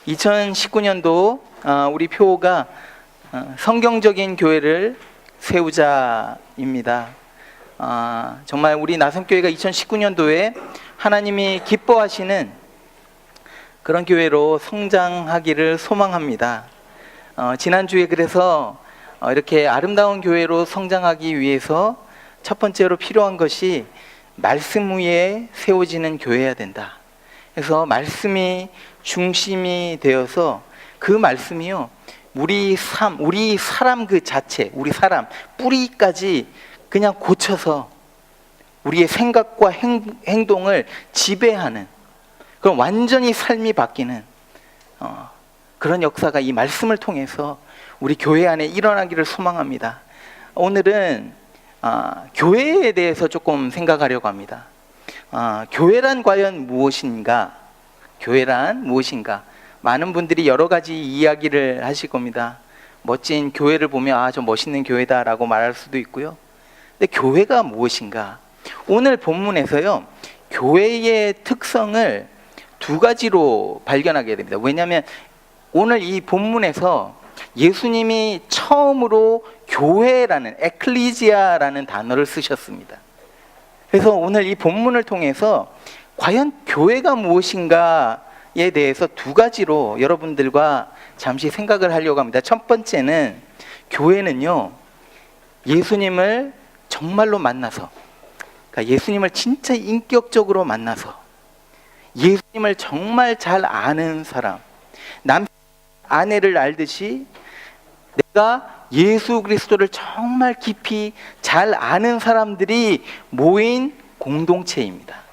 2019년도 우리 표가 성경적인 교회를 세우자입니다. 정말 우리 나섬교회가 2019년도에 하나님이 기뻐하시는 그런 교회로 성장하기를 소망합니다. 지난주에 그래서 이렇게 아름다운 교회로 성장하기 위해서 첫 번째로 필요한 것이 말씀 위에 세워지는 교회여야 된다. 그래서 말씀이 중심이 되어서 그 말씀이요, 우리 사람 그 자체, 우리 사람 뿌리까지 그냥 고쳐서 우리의 생각과 행동을 지배하는, 그럼 완전히 삶이 바뀌는 그런 역사가 이 말씀을 통해서 우리 교회 안에 일어나기를 소망합니다. 오늘은 교회에 대해서 조금 생각하려고 합니다. 교회란 과연 무엇인가? 교회란 무엇인가? 많은 분들이 여러 가지 이야기를 하실 겁니다. 멋진 교회를 보면 저 멋있는 교회다라고 말할 수도 있고요. 근데 교회가 무엇인가? 오늘 본문에서요, 교회의 특성을 두 가지로 발견하게 됩니다. 왜냐하면 오늘 이 본문에서 예수님이 처음으로 교회라는, 에클리지아라는 단어를 쓰셨습니다. 그래서 오늘 이 본문을 통해서 과연 교회가 무엇인가에 대해서 두 가지로 여러분들과 잠시 생각을 하려고 합니다. 첫 번째는, 교회는요, 예수님을 정말로 만나서, 그러니까 예수님을 진짜 인격적으로 만나서 예수님을 정말 잘 아는 사람, 남편 아내를 알듯이 내가 예수 그리스도를 정말 깊이 잘 아는 사람들이 모인 공동체입니다.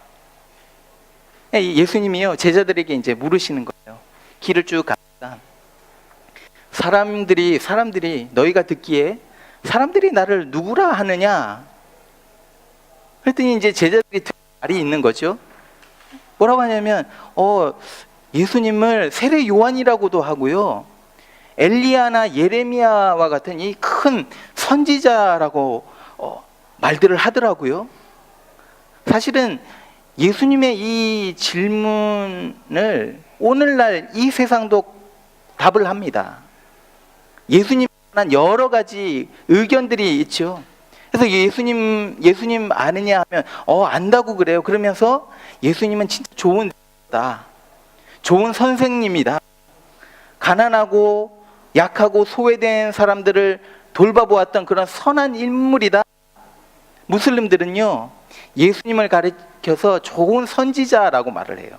예수님이요, 제자들에게 이제 물으시는 거예요. 길을 쭉 가다가 사람들이 너희가 듣기에 사람들이 나를 누구라 하느냐? 그랬더니 이제 제자들이 듣는 말이 있는 거죠. 뭐라고 하냐면 예수님을 세례 요한이라고도 하고요, 엘리야나 예레미야와 같은 이 큰 선지자라고 말들을 하더라고요. 사실은 예수님의 이 질문을 오늘날 이 세상도 답을 합니다. 예수님에 관한 여러 가지 의견들이 있죠. 그래서 예수님 아느냐 하면 안다고 그래요. 그러면서 예수님은 진짜 좋은 다, 좋은 선생님이다, 가난하고 약하고 소외된 사람들을 돌봐보았던 그런 선한 인물이다. 무슬림들은요, 예수님을 가리켜서 좋은 선지자라고 말을 해요.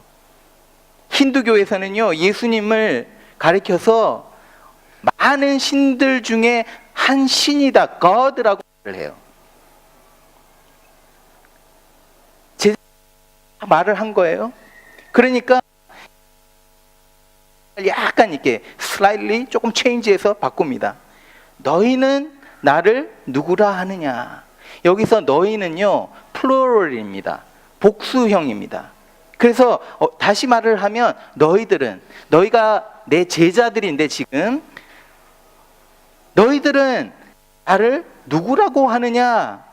힌두교에서는요, 예수님을 가리켜서 많은 신들 중에 한 신이다, God라고 말을 해요. 말을 한 거예요. 그러니까 약간 이렇게 slightly 조금 체인지해서 바꿉니다. 너희는 나를 누구라 하느냐? 여기서 너희는요, 플루럴입니다. 복수형입니다. 그래서 다시 말을 하면 너희가 내 제자들인데 지금 너희들은 나를 누구라고 하느냐?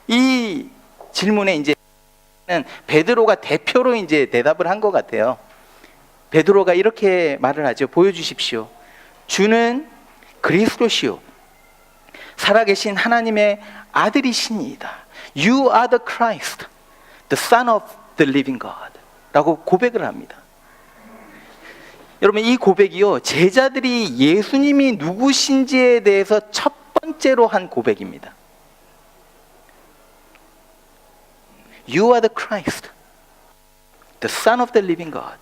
이 질문에 이제 베드로가 대표로 이제 대답을 한 것 같아요. 베드로가 이렇게 말을 하죠. 보여주십시오. 주는 그리스도시요, 살아계신 하나님의 아들이시니이다. You are the Christ, the Son of the living God 라고 고백을 합니다. 여러분, 이 고백이요, 제자들이 예수님이 누구신지에 대해서 첫 번째로 한 고백입니다. You are the Christ, the Son of the living God.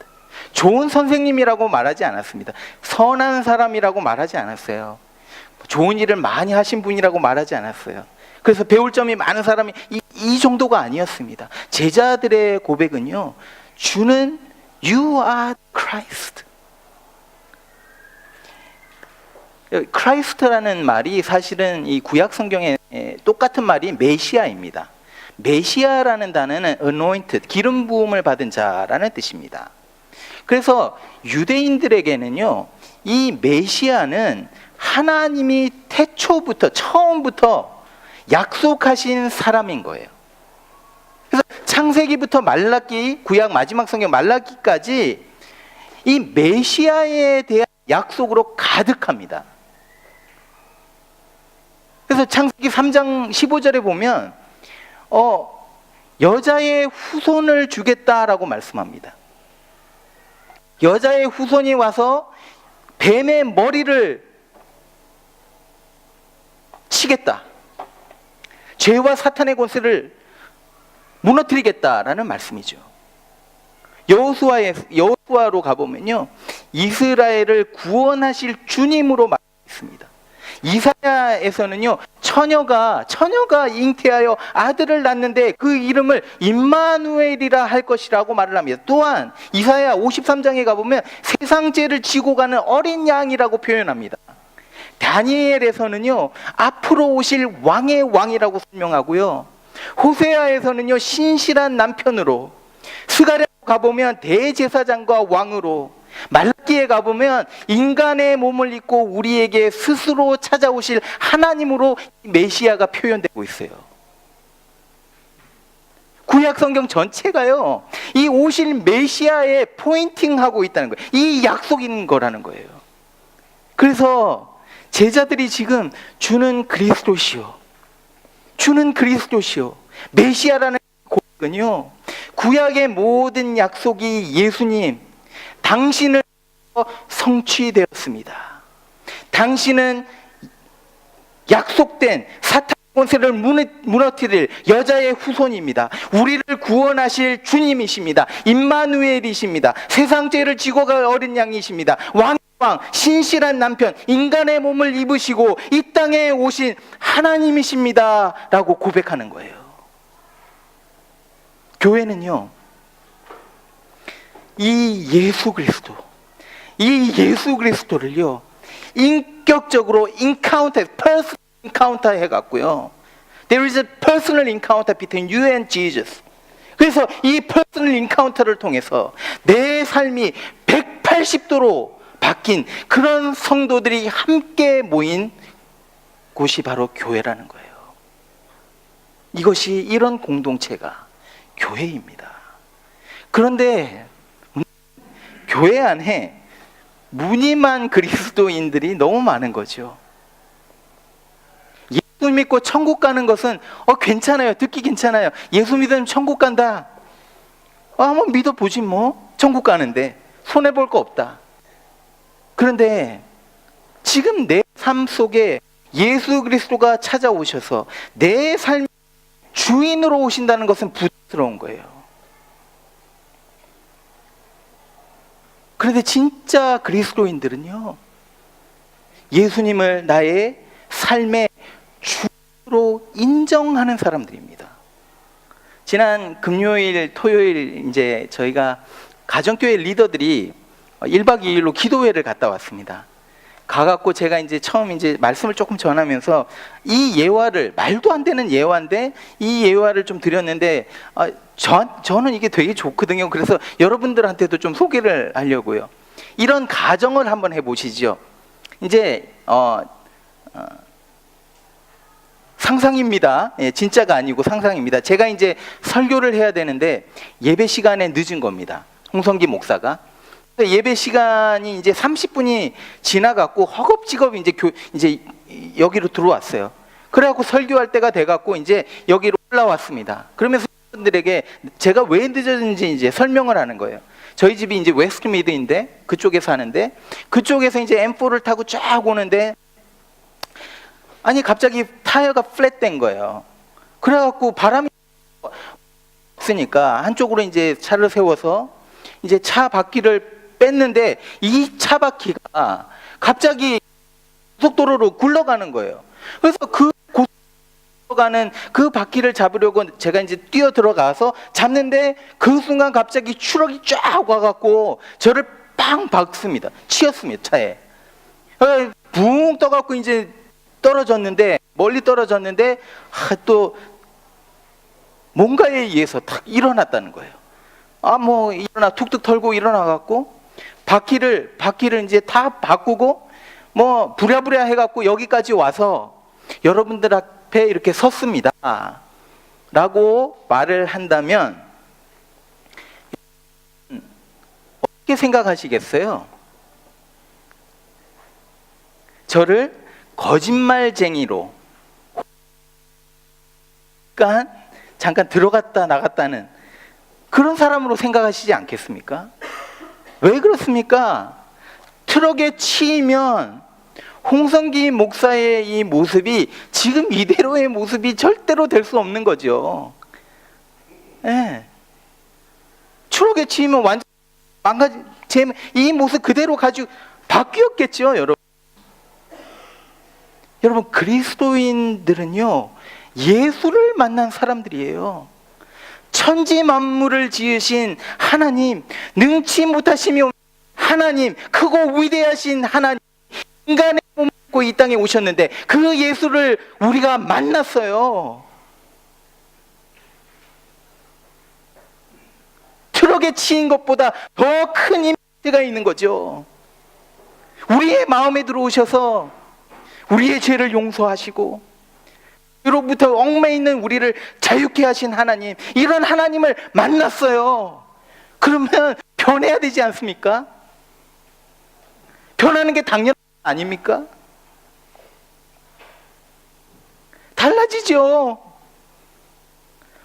좋은 선생님이라고 말하지 않았습니다. 선한 사람이라고 말하지 않았어요. 좋은 일을 많이 하신 분이라고 말하지 않았어요. 그래서 배울 점이 많은 사람이 이 정도가 아니었습니다. 제자들의 고백은요, 주는 You are Christ. 크라이스트라는 말이 사실은 이 구약 성경에 똑같은 말이 메시아입니다. 메시아라는 단어는 anointed, 기름 부음을 받은 자라는 뜻입니다. 그래서 유대인들에게는요, 이 메시아는 하나님이 처음부터 약속하신 사람인 거예요. 그래서 창세기부터 말라기, 구약 마지막 성경 말라기까지 이 메시아에 대한 약속으로 가득합니다. 그래서 창세기 3장 15절에 보면 여자의 후손을 주겠다라고 말씀합니다. 여자의 후손이 와서 뱀의 머리를 치겠다. 죄와 사탄의 권세를 무너뜨리겠다라는 말씀이죠. 여호수아로 가보면요, 이스라엘을 구원하실 주님으로 말했습니다. 이사야에서는요, 처녀가 잉태하여 아들을 낳는데 그 이름을 임마누엘이라 할 것이라고 말을 합니다. 또한 이사야 53장에 가보면 세상 죄를 지고 가는 어린 양이라고 표현합니다. 다니엘에서는요, 앞으로 오실 왕의 왕이라고 설명하고요, 호세아에서는요, 신실한 남편으로, 스가랴 가보면 대제사장과 왕으로, 말라기에 가보면 인간의 몸을 입고 우리에게 스스로 찾아오실 하나님으로 메시아가 표현되고 있어요. 구약 성경 전체가요, 이 오실 메시아에 포인팅하고 있다는 거예요. 이 약속인 거라는 거예요. 그래서 제자들이 지금 주는 그리스도시요, 메시아라는 고백은요, 구약의 모든 약속이 예수님, 당신을 성취되었습니다. 당신은 약속된 사탄 권세를 무너뜨릴 여자의 후손입니다. 우리를 구원하실 주님이십니다. 임마누엘이십니다. 세상 죄를 지고 갈 어린 양이십니다. 왕, 신실한 남편, 인간의 몸을 입으시고 이 땅에 오신 하나님이십니다 라고 고백하는 거예요. 교회는요, 이 예수 그리스도를요, 인격적으로 퍼스널 인카운터 해갖고요, there is a personal encounter between you and Jesus. 그래서 이 퍼스널 인카운터를 통해서 내 삶이 180도로 바뀐 그런 성도들이 함께 모인 곳이 바로 교회라는 거예요. 이것이, 이런 공동체가 교회입니다. 그런데 교회 안에 무늬만 그리스도인들이 너무 많은 거죠. 예수 믿고 천국 가는 것은 괜찮아요. 듣기 괜찮아요. 예수 믿으면 천국 간다. 한번 믿어보지 뭐. 천국 가는데 손해볼 거 없다. 그런데 지금 내 삶 속에 예수 그리스도가 찾아오셔서 내 삶의 주인으로 오신다는 것은 부담스러운 거예요. 그런데 진짜 그리스도인들은요, 예수님을 나의 삶의 주로 인정하는 사람들입니다. 지난 금요일, 토요일 이제 저희가 가정교회 리더들이 1박 2일로 기도회를 갔다 왔습니다. 가갖고 제가 이제 처음 이제 말씀을 조금 전하면서 이 예화를, 말도 안 되는 예화인데 이 예화를 좀 드렸는데 저는 이게 되게 좋거든요. 그래서 여러분들한테도 좀 소개를 하려고요. 이런 가정을 한번 해보시죠. 이제 상상입니다. 진짜가 아니고 상상입니다. 제가 이제 설교를 해야 되는데 예배 시간에 늦은 겁니다. 홍성기 목사가. 예배 시간이 이제 30분이 지나갔고 허겁지겁 이제 여기로 들어왔어요. 그래갖고 설교할 때가 돼갖고 이제 여기로 올라왔습니다. 그러면서 분들에게 제가 왜 늦었는지 이제 설명을 하는 거예요. 저희 집이 이제 웨스트미드인데 그쪽에 사는데, 그쪽에서 이제 M4를 타고 쫙 오는데 아니 갑자기 타이어가 플랫된 거예요. 그래갖고 바람이 없으니까 한쪽으로 이제 차를 세워서 이제 차 바퀴를 뺐는데 이 차 바퀴가 갑자기 고속도로로 굴러가는 거예요. 그래서 그 굴러가는 그 바퀴를 잡으려고 제가 이제 뛰어 들어가서 잡는데 그 순간 갑자기 추럭이 쫙 와갖고 저를 빵 박습니다. 치였습니다, 차에. 붕 떠갖고 이제 멀리 떨어졌는데 또 뭔가에 의해서 탁 일어났다는 거예요. 툭툭 털고 일어나갖고 바퀴를 이제 다 바꾸고 부랴부랴 해갖고 여기까지 와서 여러분들 앞에 이렇게 섰습니다 라고 말을 한다면 어떻게 생각하시겠어요? 저를 거짓말쟁이로, 잠깐 들어갔다 나갔다는 그런 사람으로 생각하시지 않겠습니까? 왜 그렇습니까? 트럭에 치이면 홍성기 목사의 이 모습이 지금 이대로의 모습이 절대로 될 수 없는 거죠. 네. 트럭에 치이면 완전 이 모습 그대로 가지고 바뀌었겠죠, 여러분. 여러분, 그리스도인들은요, 예수를 만난 사람들이에요. 천지 만물을 지으신 하나님, 능치 못하시며 하나님, 크고 위대하신 하나님, 인간의 몸을 입고 이 땅에 오셨는데 그 예수를 우리가 만났어요. 트럭에 치인 것보다 더 큰 임팩트가 있는 거죠. 우리의 마음에 들어오셔서 우리의 죄를 용서하시고 그로부터 얽매여 있는 우리를 자유케 하신 하나님, 이런 하나님을 만났어요. 그러면 변해야 되지 않습니까? 변하는 게 당연한 거 아닙니까? 달라지죠.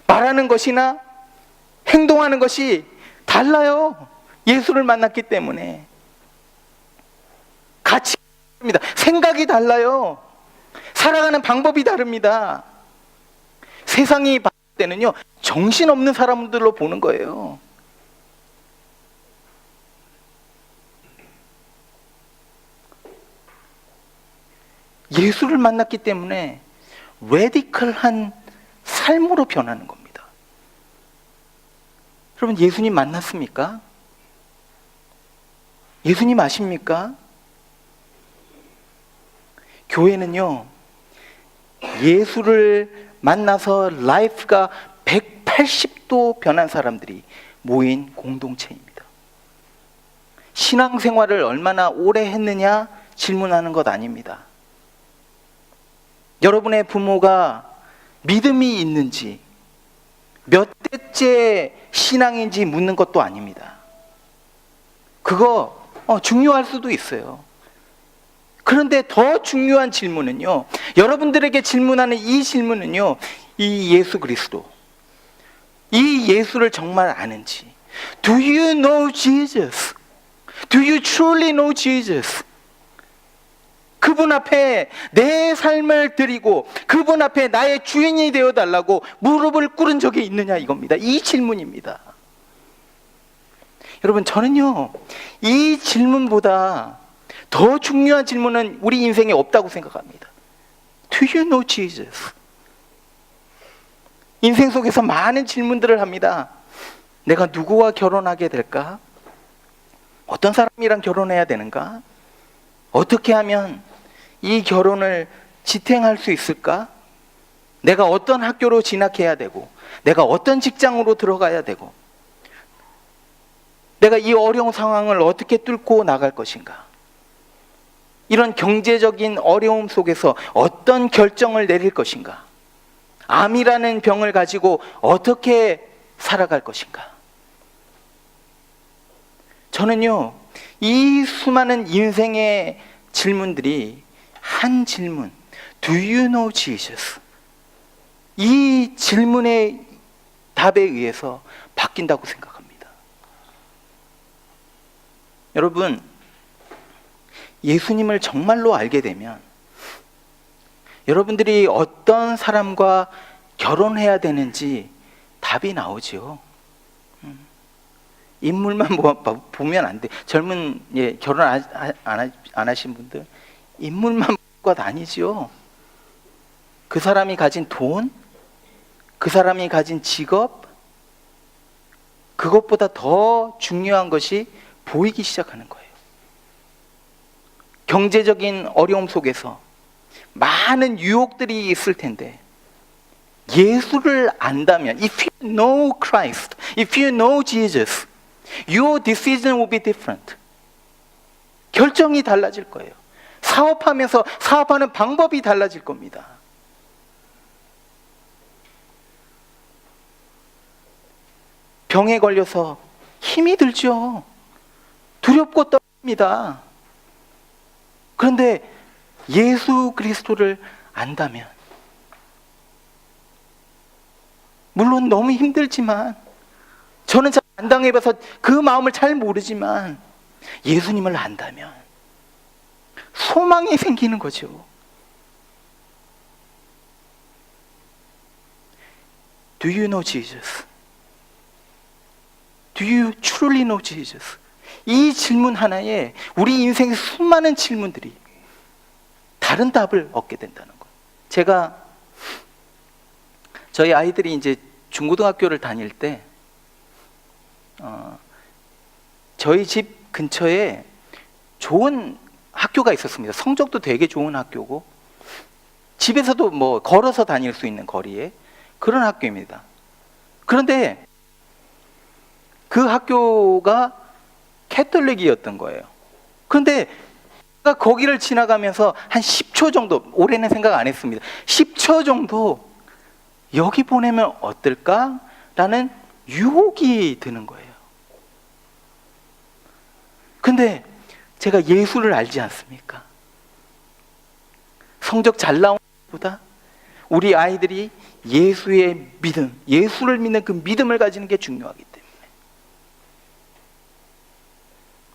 말하는 것이나 행동하는 것이 달라요. 예수를 만났기 때문에. 가치가 다릅니다. 생각이 달라요. 살아가는 방법이 다릅니다. 세상이 봤을 때는요, 정신없는 사람들로 보는 거예요. 예수를 만났기 때문에 레디컬한 삶으로 변하는 겁니다. 여러분, 예수님 만났습니까? 예수님 아십니까? 교회는요, 예수를 만나서 라이프가 180도 변한 사람들이 모인 공동체입니다. 신앙생활을 얼마나 오래 했느냐 질문하는 것 아닙니다. 여러분의 부모가 믿음이 있는지, 몇 대째 신앙인지 묻는 것도 아닙니다. 그거 중요할 수도 있어요. 그런데 더 중요한 질문은요, 여러분들에게 질문하는 이 질문은요, 이 예수 그리스도, 이 예수를 정말 아는지, Do you know Jesus? Do you truly know Jesus? 그분 앞에 내 삶을 드리고 그분 앞에 나의 주인이 되어달라고 무릎을 꿇은 적이 있느냐, 이겁니다. 이 질문입니다. 여러분, 저는요, 이 질문보다 더 중요한 질문은 우리 인생에 없다고 생각합니다. Do you know Jesus? 인생 속에서 많은 질문들을 합니다. 내가 누구와 결혼하게 될까? 어떤 사람이랑 결혼해야 되는가? 어떻게 하면 이 결혼을 지탱할 수 있을까? 내가 어떤 학교로 진학해야 되고, 내가 어떤 직장으로 들어가야 되고, 내가 이 어려운 상황을 어떻게 뚫고 나갈 것인가? 이런 경제적인 어려움 속에서 어떤 결정을 내릴 것인가? 암이라는 병을 가지고 어떻게 살아갈 것인가? 저는요, 이 수많은 인생의 질문들이 한 질문, Do you know Jesus? 이 질문의 답에 의해서 바뀐다고 생각합니다. 여러분, 예수님을 정말로 알게 되면 여러분들이 어떤 사람과 결혼해야 되는지 답이 나오죠. 인물만 보면 안 돼. 젊은 결혼 안 하신 분들, 인물만 볼 것 아니죠. 그 사람이 가진 돈, 그 사람이 가진 직업, 그것보다 더 중요한 것이 보이기 시작하는 거예요. 경제적인 어려움 속에서 많은 유혹들이 있을 텐데, 예수를 안다면, if you know Christ, if you know Jesus, your decision will be different. 결정이 달라질 거예요. 사업하면서 사업하는 방법이 달라질 겁니다. 병에 걸려서 힘이 들죠. 두렵고 떨립니다. 그런데 예수 그리스도를 안다면, 물론 너무 힘들지만, 저는 잘 안 당해봐서 그 마음을 잘 모르지만, 예수님을 안다면 소망이 생기는 거죠. Do you know Jesus? Do you truly know Jesus? 이 질문 하나에 우리 인생의 수많은 질문들이 다른 답을 얻게 된다는 거예요. 제가 저희 아이들이 이제 중고등학교를 다닐 때 저희 집 근처에 좋은 학교가 있었습니다. 성적도 되게 좋은 학교고 집에서도 뭐 걸어서 다닐 수 있는 거리에 그런 학교입니다. 그런데 그 학교가 캐톨릭이었던 거예요. 그런데 제가 거기를 지나가면서 한 10초 정도, 올해는 생각 안 했습니다. 10초 정도 여기 보내면 어떨까라는 유혹이 드는 거예요. 근데 제가 예수를 알지 않습니까? 성적 잘 나오는 것보다 우리 아이들이 예수의 믿음, 예수를 믿는 그 믿음을 가지는 게 중요하기 때문에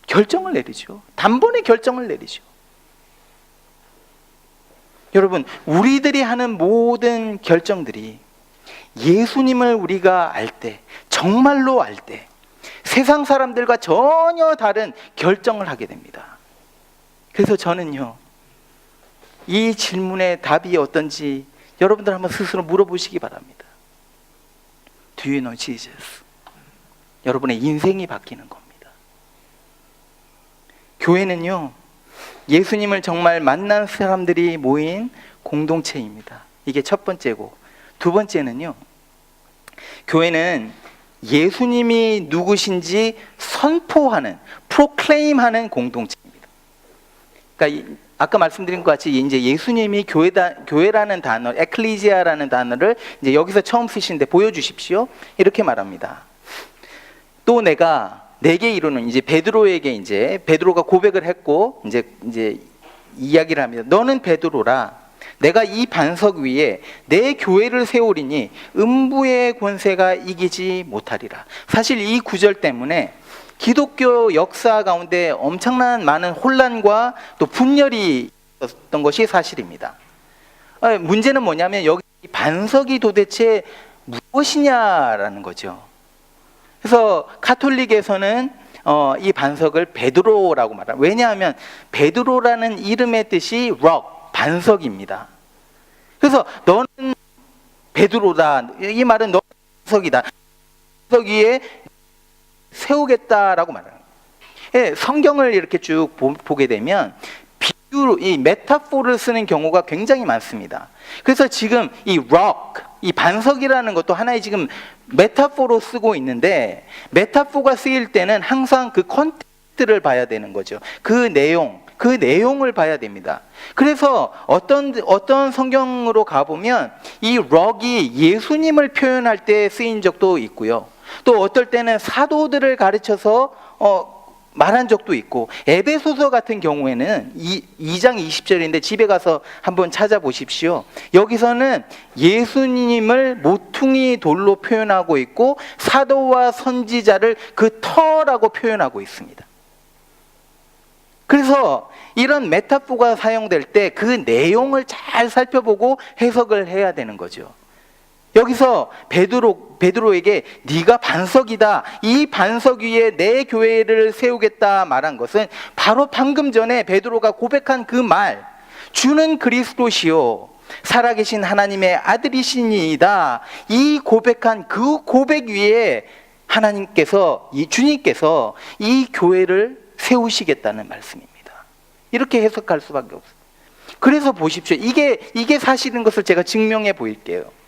결정을 내리죠. 단번에 결정을 내리죠. 여러분, 우리들이 하는 모든 결정들이 예수님을 우리가 알 때, 정말로 알 때 세상 사람들과 전혀 다른 결정을 하게 됩니다. 그래서 저는요, 이 질문의 답이 어떤지 여러분들 한번 스스로 물어보시기 바랍니다. Do you know Jesus? 여러분의 인생이 바뀌는 겁니다. 교회는요, 예수님을 정말 만난 사람들이 모인 공동체입니다. 이게 첫 번째고, 두 번째는요, 교회는 예수님이 누구신지 선포하는, 프로클레임하는 공동체입니다. 그러니까 아까 말씀드린 것 같이 이제 예수님이 교회라는 단어, 에클리지아라는 단어를 이제 여기서 처음 쓰시는데 보여주십시오. 이렇게 말합니다. 또 내가 내게 이루는, 이제 베드로에게, 이제 베드로가 고백을 했고 이제 이야기를 합니다. 너는 베드로라. 내가 이 반석 위에 내 교회를 세우리니 음부의 권세가 이기지 못하리라. 사실 이 구절 때문에 기독교 역사 가운데 엄청난 많은 혼란과 또 분열이 있었던 것이 사실입니다. 문제는 뭐냐면 여기 반석이 도대체 무엇이냐라는 거죠. 그래서 카톨릭에서는 이 반석을 베드로라고 말합니다. 왜냐하면 베드로라는 이름의 뜻이 rock, 반석입니다. 그래서 너는 베드로다, 이 말은 너는 반석이다, 반석 위에 세우겠다라고 말합니다. 예, 성경을 이렇게 쭉 보게 되면 비유로, 이 메타포를 쓰는 경우가 굉장히 많습니다. 그래서 지금 이 rock, 이 반석이라는 것도 하나의 지금 메타포로 쓰고 있는데, 메타포가 쓰일 때는 항상 그 컨텍스트를 봐야 되는 거죠. 그 내용을 봐야 됩니다. 그래서 어떤 성경으로 가보면 이 럭이 예수님을 표현할 때 쓰인 적도 있고요. 또 어떨 때는 사도들을 가르쳐서 말한 적도 있고, 에베소서 같은 경우에는 2장 20절인데 집에 가서 한번 찾아보십시오. 여기서는 예수님을 모퉁이 돌로 표현하고 있고 사도와 선지자를 그 터라고 표현하고 있습니다. 그래서 이런 메타포가 사용될 때 그 내용을 잘 살펴보고 해석을 해야 되는 거죠. 여기서 베드로에게 네가 반석이다, 이 반석 위에 내 교회를 세우겠다 말한 것은 바로 방금 전에 베드로가 고백한 그 말, 주는 그리스도시요 살아계신 하나님의 아들이시니이다, 이 고백한 그 고백 위에 주님께서 이 교회를 세우시겠다는 말씀입니다. 이렇게 해석할 수밖에 없어요. 그래서 보십시오. 이게 사실인 것을 제가 증명해 보일게요.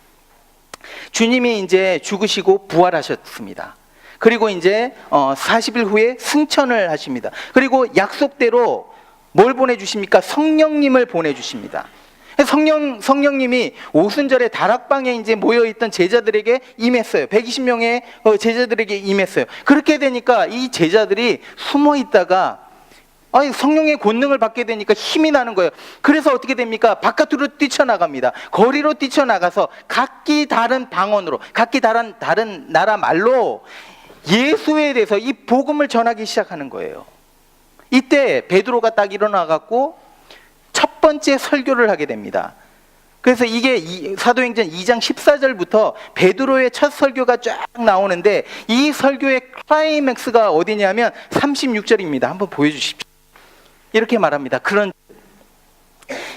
주님이 이제 죽으시고 부활하셨습니다. 그리고 이제 40일 후에 승천을 하십니다. 그리고 약속대로 뭘 보내주십니까? 성령님을 보내주십니다. 성령님이 오순절에 다락방에 이제 모여있던 제자들에게 임했어요. 120명의 제자들에게 임했어요. 그렇게 되니까 이 제자들이 숨어 있다가 성령의 권능을 받게 되니까 힘이 나는 거예요. 그래서 어떻게 됩니까? 바깥으로 뛰쳐나갑니다. 거리로 뛰쳐나가서 각기 다른 방언으로, 각기 다른 나라 말로 예수에 대해서 이 복음을 전하기 시작하는 거예요. 이때 베드로가 딱 일어나갖고 첫 번째 설교를 하게 됩니다. 그래서 이게 사도행전 2장 14절부터 베드로의 첫 설교가 쫙 나오는데, 이 설교의 클라이맥스가 어디냐면 36절입니다. 한번 보여주십시오. 이렇게 말합니다. 그런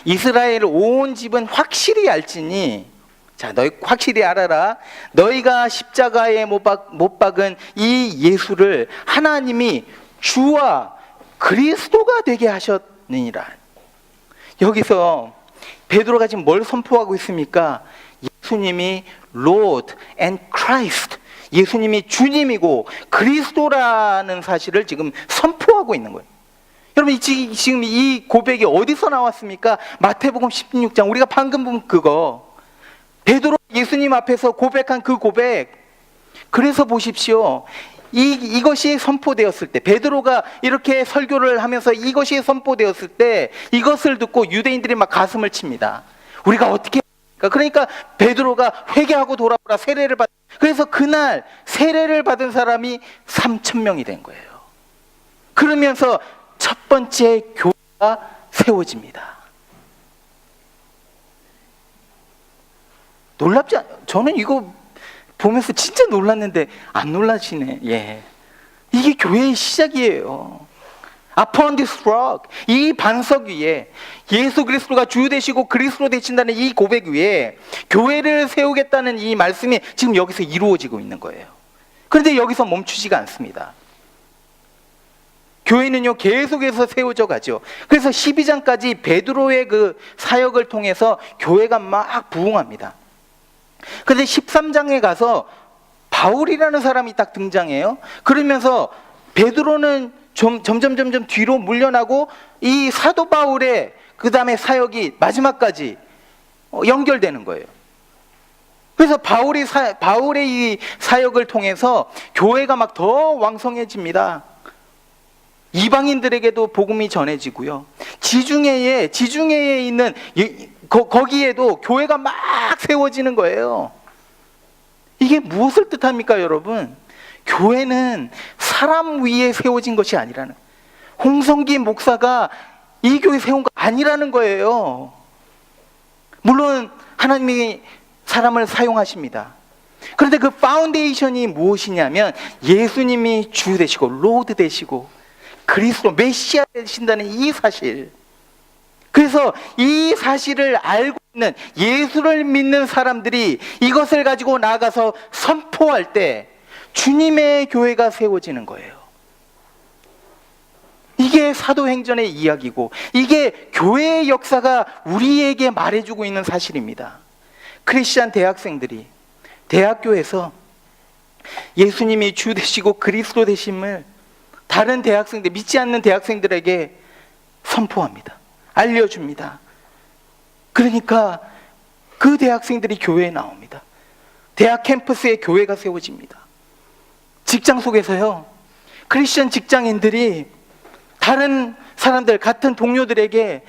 이스라엘 온 집은 확실히 알지니, 자, 너희 확실히 알아라. 너희가 십자가에 못 박은 이 예수를 하나님이 주와 그리스도가 되게 하셨느니라. 여기서 베드로가 지금 뭘 선포하고 있습니까? 예수님이 Lord and Christ, 예수님이 주님이고 그리스도라는 사실을 지금 선포하고 있는 거예요. 여러분, 지금 이 고백이 어디서 나왔습니까? 마태복음 16장, 우리가 방금 본 그거, 베드로 예수님 앞에서 고백한 그 고백. 그래서 보십시오, 이것이 선포되었을 때, 베드로가 이렇게 설교를 하면서 이것이 선포되었을 때, 이것을 듣고 유대인들이 막 가슴을 칩니다. 우리가 어떻게 합니까? 그러니까 베드로가 회개하고 돌아오라, 세례를 받. 그래서 그날 세례를 받은 사람이 3,000명이 된 거예요. 그러면서 첫 번째 교회가 세워집니다. 놀랍지 않아요? 저는 이거 보면서 진짜 놀랐는데 안 놀라시네. 예, 이게 교회의 시작이에요. Upon this rock, 이 반석 위에 예수 그리스도가 주 되시고 그리스도 되신다는 이 고백 위에 교회를 세우겠다는 이 말씀이 지금 여기서 이루어지고 있는 거예요. 그런데 여기서 멈추지가 않습니다. 교회는요, 계속해서 세워져 가죠. 그래서 12장까지 베드로의 그 사역을 통해서 교회가 막 부흥합니다. 그런데 13장에 가서 바울이라는 사람이 딱 등장해요. 그러면서 베드로는 점점 뒤로 물러나고 이 사도 바울의 그 다음에 사역이 마지막까지 연결되는 거예요. 그래서 바울의 이 사역을 통해서 교회가 막 더 왕성해집니다. 이방인들에게도 복음이 전해지고요. 지중해에 있는 거기에도 교회가 막 세워지는 거예요. 이게 무엇을 뜻합니까, 여러분? 교회는 사람 위에 세워진 것이 아니라는, 홍성기 목사가 이 교회 세운 거 아니라는 거예요. 물론 하나님이 사람을 사용하십니다. 그런데 그 파운데이션이 무엇이냐면 예수님이 주 되시고 로드 되시고 그리스도 메시아 되신다는 이 사실. 그래서 이 사실을 알고 있는, 예수를 믿는 사람들이 이것을 가지고 나가서 선포할 때 주님의 교회가 세워지는 거예요. 이게 사도행전의 이야기고, 이게 교회의 역사가 우리에게 말해주고 있는 사실입니다. 크리스찬 대학생들이 대학교에서 예수님이 주 되시고 그리스도 되심을 다른 대학생들, 믿지 않는 대학생들에게 선포합니다. 알려줍니다. 그러니까 그 대학생들이 교회에 나옵니다. 대학 캠퍼스에 교회가 세워집니다. 직장 속에서요, 크리스천 직장인들이 다른 사람들, 같은 동료들에게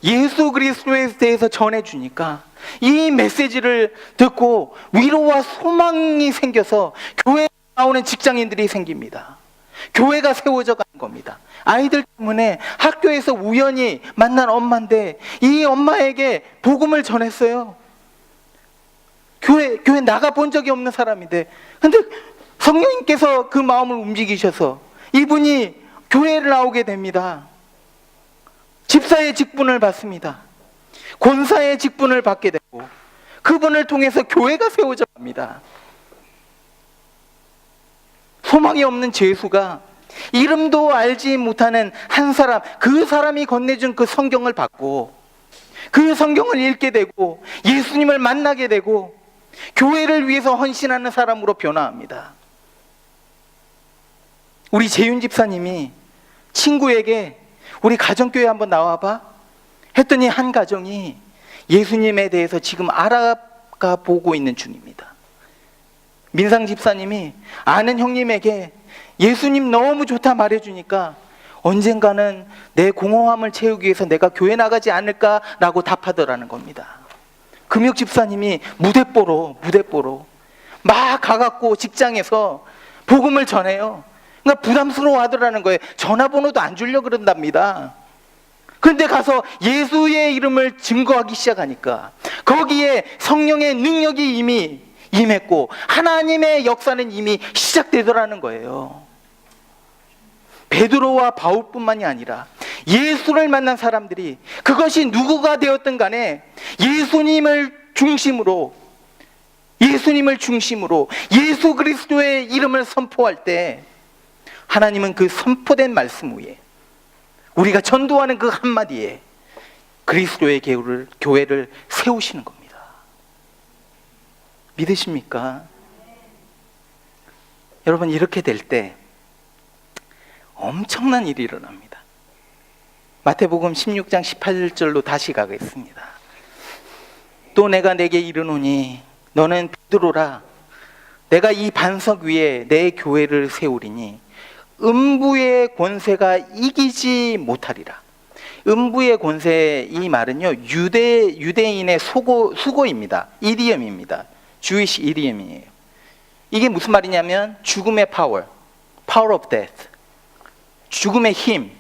예수 그리스도에 대해서 전해주니까 이 메시지를 듣고 위로와 소망이 생겨서 교회에 나오는 직장인들이 생깁니다. 교회가 세워져 가는 겁니다. 아이들 때문에 학교에서 우연히 만난 엄마인데 이 엄마에게 복음을 전했어요. 교회 나가본 적이 없는 사람인데, 근데 성령님께서 그 마음을 움직이셔서 이분이 교회를 나오게 됩니다. 집사의 직분을 받습니다. 권사의 직분을 받게 되고, 그분을 통해서 교회가 세워져 갑니다. 소망이 없는 죄수가 이름도 알지 못하는 한 사람, 그 사람이 건네준 그 성경을 받고 그 성경을 읽게 되고 예수님을 만나게 되고 교회를 위해서 헌신하는 사람으로 변화합니다. 우리 재윤 집사님이 친구에게 우리 가정교회 한번 나와봐 했더니 한 가정이 예수님에 대해서 지금 알아가 보고 있는 중입니다. 민상 집사님이 아는 형님에게 예수님 너무 좋다 말해주니까 언젠가는 내 공허함을 채우기 위해서 내가 교회 나가지 않을까라고 답하더라는 겁니다. 금육 집사님이 무대뽀로 막 가갖고 직장에서 복음을 전해요. 그러니까 부담스러워 하더라는 거예요. 전화번호도 안 주려고 그런답니다. 그런데 가서 예수의 이름을 증거하기 시작하니까 거기에 성령의 능력이 이미 임했고 하나님의 역사는 이미 시작되더라는 거예요. 베드로와 바울뿐만이 아니라 예수를 만난 사람들이 그것이 누구가 되었든 간에 예수님을 중심으로 예수 그리스도의 이름을 선포할 때 하나님은 그 선포된 말씀 위에 우리가 전도하는 그 한마디에 그리스도의 교회를 세우시는 겁니다. 믿으십니까? 여러분, 이렇게 될 때 엄청난 일이 일어납니다. 마태복음 16장 18절로 다시 가겠습니다. 또 내가 내게 이르노니 너는 베드로라. 내가 이 반석 위에 내 교회를 세우리니 음부의 권세가 이기지 못하리라. 음부의 권세, 이 말은요 유대인의 수고입니다. 이디엄입니다. 주이시 이디엄이에요. 이게 무슨 말이냐면 죽음의 power of death, 죽음의 힘.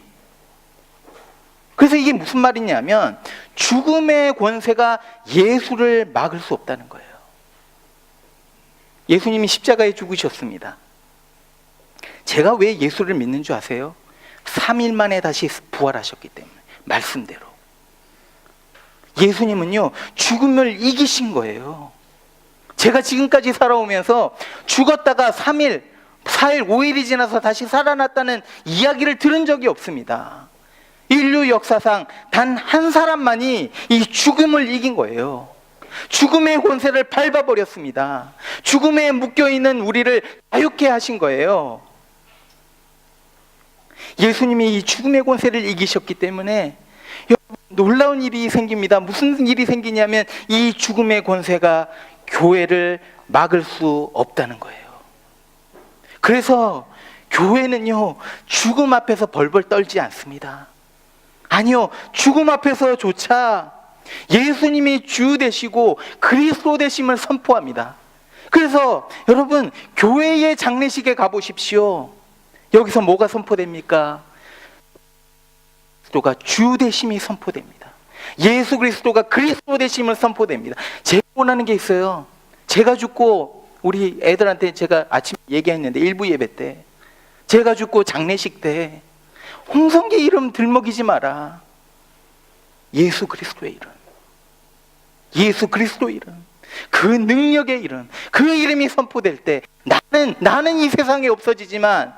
그래서 이게 무슨 말이냐면 죽음의 권세가 예수를 막을 수 없다는 거예요. 예수님이 십자가에 죽으셨습니다. 제가 왜 예수를 믿는 줄 아세요? 3일 만에 다시 부활하셨기 때문에. 말씀대로 예수님은요 죽음을 이기신 거예요. 제가 지금까지 살아오면서 죽었다가 3일, 4일, 5일이 지나서 다시 살아났다는 이야기를 들은 적이 없습니다. 인류 역사상 단 한 사람만이 이 죽음을 이긴 거예요. 죽음의 권세를 밟아버렸습니다. 죽음에 묶여있는 우리를 자유케 하신 거예요. 예수님이 이 죽음의 권세를 이기셨기 때문에 놀라운 일이 생깁니다. 무슨 일이 생기냐면 이 죽음의 권세가 교회를 막을 수 없다는 거예요. 그래서 교회는요 죽음 앞에서 벌벌 떨지 않습니다. 아니요, 죽음 앞에서조차 예수님이 주 되시고 그리스도 되심을 선포합니다. 그래서 여러분, 교회의 장례식에 가보십시오. 여기서 뭐가 선포됩니까? 그리스도가 주 되심이 선포됩니다. 예수 그리스도가 그리스도 되심을 선포됩니다. 제가 원하는 게 있어요. 제가 죽고 우리 애들한테 제가 아침 얘기했는데 일부 예배 때 제가 죽고 장례식 때 홍성기 이름 들먹이지 마라. 예수 그리스도의 이름, 예수 그리스도의 이름, 그 능력의 이름, 그 이름이 선포될 때 나는 이 세상에 없어지지만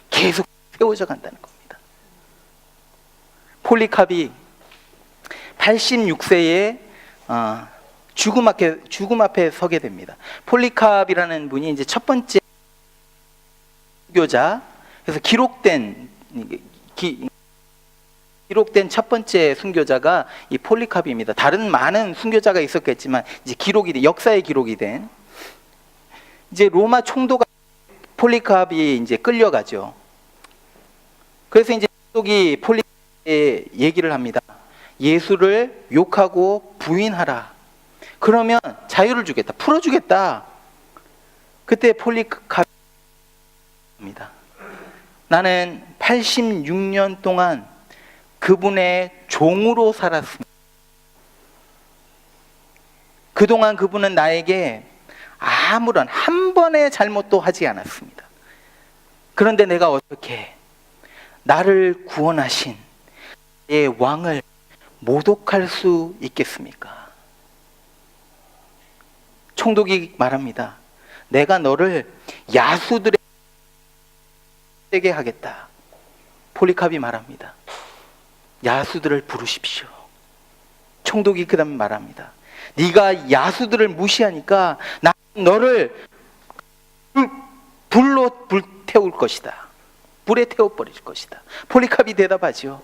계속 세워져 간다는 겁니다. 폴리캅이 86세에 죽음 앞에 서게 됩니다. 폴리캅이라는 분이 이제 첫 번째 순교자, 그래서 기록된 첫 번째 순교자가 이 폴리캅입니다. 다른 많은 순교자가 있었겠지만 이제 역사에 기록이 된, 이제 로마 총독가 폴리캅이 이제 끌려가죠. 그래서 이제 총독이 폴리캅에 얘기를 합니다. 예수를 욕하고 부인하라. 그러면 자유를 주겠다, 풀어주겠다. 그때 폴리캅입니다. 나는 86년 동안 그분의 종으로 살았습니다. 그동안 그분은 나에게 아무런 한 번의 잘못도 하지 않았습니다. 그런데 내가 어떻게 나를 구원하신 내 왕을 모독할 수 있겠습니까? 총독이 말합니다. 내가 너를 야수들에게 하겠다. 폴리캅이 말합니다. 야수들을 부르십시오. 총독이 그 다음에 말합니다. 네가 야수들을 무시하니까 나는 너를 불로 불태울 것이다. 불에 태워버릴 것이다. 폴리캅이 대답하죠.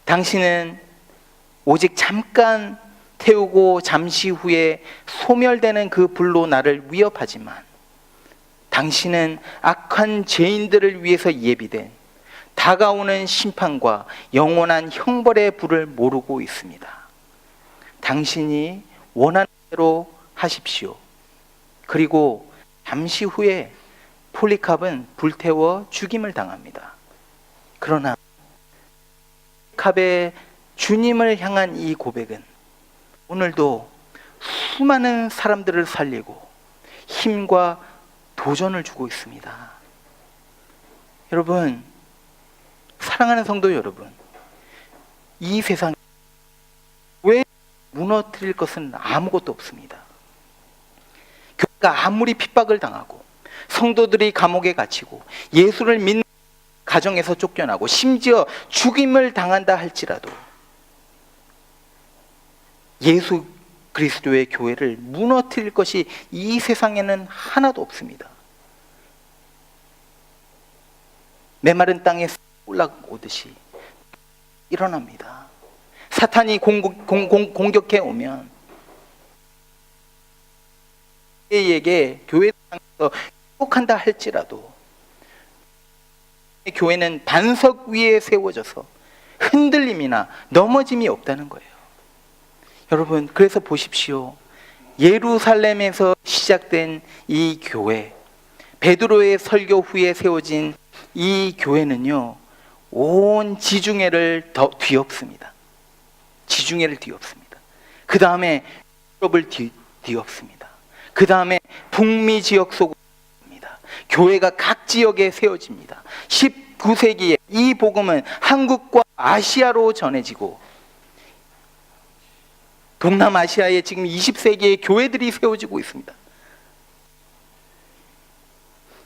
당신은 오직 잠깐 태우고 잠시 후에 소멸되는 그 불로 나를 위협하지만 당신은 악한 죄인들을 위해서 예비된 다가오는 심판과 영원한 형벌의 불을 모르고 있습니다. 당신이 원하는 대로 하십시오. 그리고 잠시 후에 폴리캅은 불태워 죽임을 당합니다. 그러나 폴리캅의 주님을 향한 이 고백은 오늘도 수많은 사람들을 살리고 힘과 도전을 주고 있습니다. 여러분, 사랑하는 성도 여러분, 이 세상에 왜 무너뜨릴 것은 아무것도 없습니다. 교회가 아무리 핍박을 당하고 성도들이 감옥에 갇히고 예수를 믿는 가정에서 쫓겨나고 심지어 죽임을 당한다 할지라도 예수 그리스도의 교회를 무너뜨릴 것이 이 세상에는 하나도 없습니다. 메마른 땅에 올라오듯이 일어납니다. 사탄이 공격해 오면 교회에게 교회에서 회복한다 할지라도 교회는 반석 위에 세워져서 흔들림이나 넘어짐이 없다는 거예요. 여러분, 그래서 보십시오. 예루살렘에서 시작된 이 교회, 베드로의 설교 후에 세워진 이 교회는요, 온 지중해를 뒤엎습니다. 지중해를 뒤엎습니다. 그 다음에 유럽을 뒤엎습니다. 그 다음에 북미 지역 속으로 옵니다. 교회가 각 지역에 세워집니다. 19세기에 이 복음은 한국과 아시아로 전해지고 동남아시아에 지금 20세기의 교회들이 세워지고 있습니다.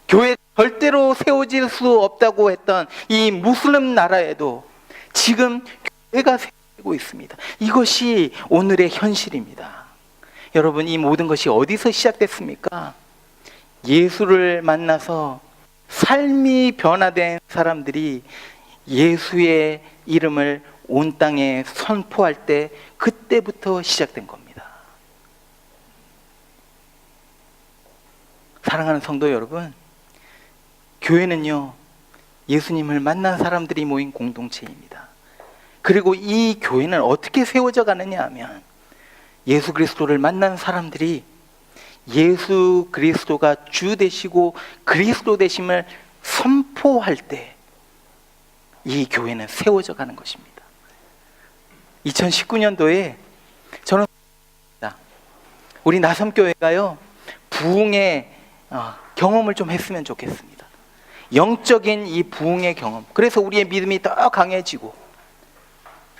교회 절대로 세워질 수 없다고 했던 이 무슬림 나라에도 지금 교회가 세워지고 있습니다. 이것이 오늘의 현실입니다. 여러분, 이 모든 것이 어디서 시작됐습니까? 예수를 만나서 삶이 변화된 사람들이 예수의 이름을 온 땅에 선포할 때 그때부터 시작된 겁니다. 사랑하는 성도 여러분, 교회는요, 예수님을 만난 사람들이 모인 공동체입니다. 그리고 이 교회는 어떻게 세워져 가느냐 하면 예수 그리스도를 만난 사람들이 예수 그리스도가 주 되시고 그리스도 되심을 선포할 때 이 교회는 세워져 가는 것입니다. 2019년도에 저는 우리 나섬교회가요, 부흥의 경험을 좀 했으면 좋겠습니다. 영적인 이 부흥의 경험. 그래서 우리의 믿음이 더 강해지고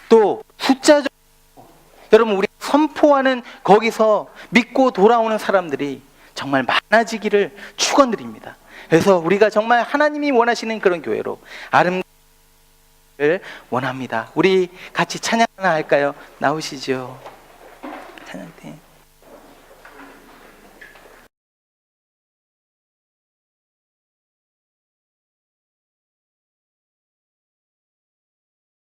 또 숫자적으로 여러분, 우리 선포하는 거기서 믿고 돌아오는 사람들이 정말 많아지기를 축원드립니다. 그래서 우리가 정말 하나님이 원하시는 그런 교회로 아름다운 교회를 원합니다. 우리 같이 찬양 하나 할까요? 나오시죠. 찬양팀.